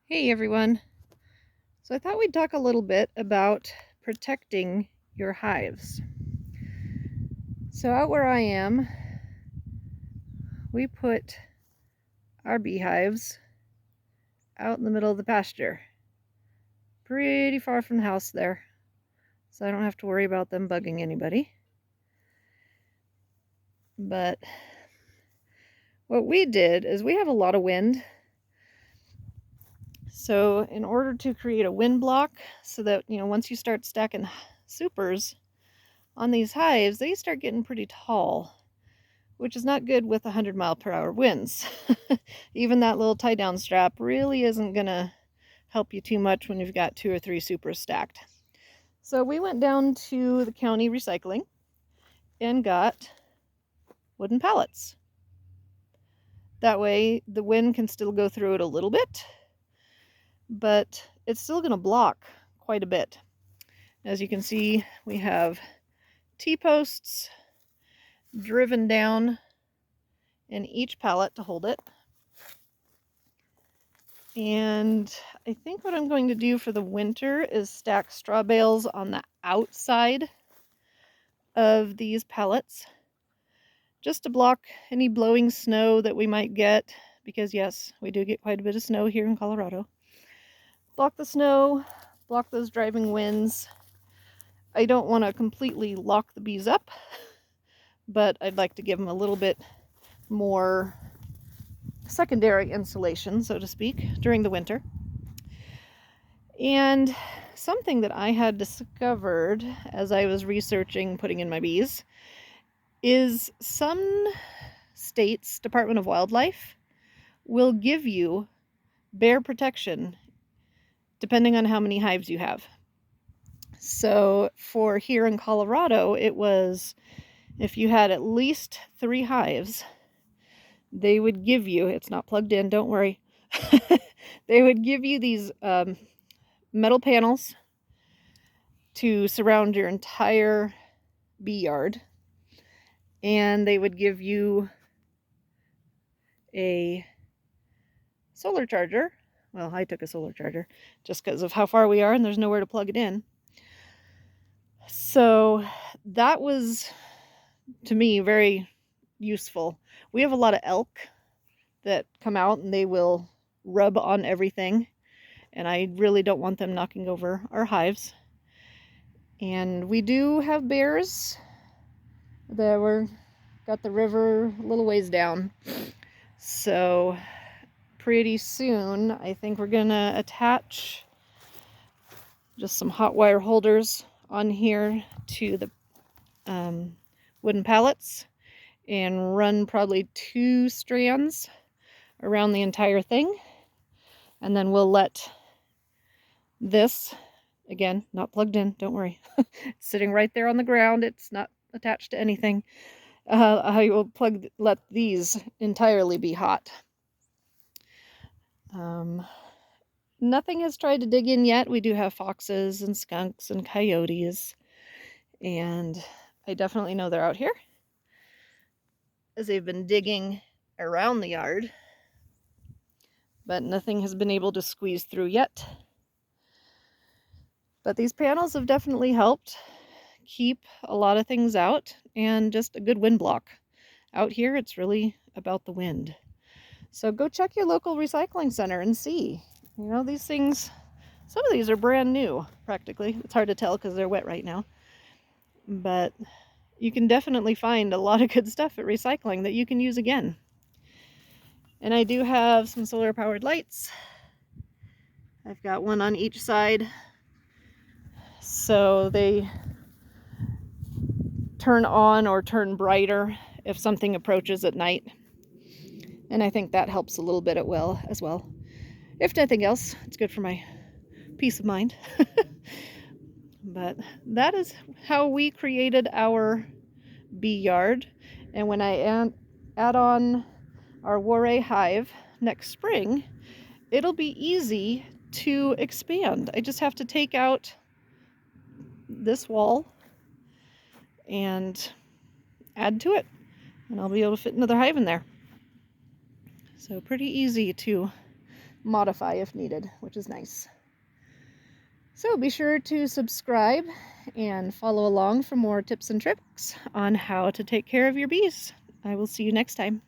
Hey everyone. So I thought we'd talk a little bit about protecting your hives. So out where I am, we put our beehives out in the middle of the pasture, pretty far from the house there, so I don't have to worry about them bugging anybody. But what we did is we have a lot of wind. So in order to create a wind block so that, once you start stacking supers on these hives, they start getting pretty tall, which is not good with 100-mile-per-hour winds. Even that little tie-down strap really isn't going to help you too much when you've got 2 or 3 supers stacked. So we went down to the county recycling and got wooden pallets. That way the wind can still go through it a little bit, but it's still going to block quite a bit. As you can see, we have T-posts driven down in each pallet to hold it. And I think what I'm going to do for the winter is stack straw bales on the outside of these pallets, just to block any blowing snow that we might get, because yes, we do get quite a bit of snow here in Colorado. Block the snow, block those driving winds. I don't want to completely lock the bees up, but I'd like to give them a little bit more secondary insulation, so to speak, during the winter. And something that I had discovered as I was researching putting in my bees is some states' Department of Wildlife will give you bear protection depending on how many hives you have. So for here in Colorado, it was if you had at least 3 hives, they would give you, it's not plugged in, don't worry, they would give you these metal panels to surround your entire bee yard, and they would give you a solar charger. Well, I took a solar charger just because of how far we are and there's nowhere to plug it in. So that was, to me, very useful. We have a lot of elk that come out and they will rub on everything, and I really don't want them knocking over our hives. And we do have bears that were got the river a little ways down. So pretty soon I think we're gonna attach just some hot wire holders on here to the wooden pallets and run probably 2 strands around the entire thing, and then we'll let this, again, not plugged in, don't worry, it's sitting right there on the ground, it's not attached to anything. I will let these entirely be hot. Nothing has tried to dig in yet. We do have foxes and skunks and coyotes, and I definitely know they're out here as they've been digging around the yard, but nothing has been able to squeeze through yet. But these panels have definitely helped keep a lot of things out, and just a good wind block. Out here, it's really about the wind. So go check your local recycling center and see. These things, some of these are brand new, practically. It's hard to tell because they're wet right now. But you can definitely find a lot of good stuff at recycling that you can use again. And I do have some solar powered lights. I've got one on each side, so they turn on or turn brighter if something approaches at night. And I think that helps a little bit as well. If nothing else, it's good for my peace of mind. But that is how we created our bee yard. And when I add on our Warray hive next spring, it'll be easy to expand. I just have to take out this wall and add to it, and I'll be able to fit another hive in there. So pretty easy to modify if needed, which is nice. So be sure to subscribe and follow along for more tips and tricks on how to take care of your bees. I will see you next time.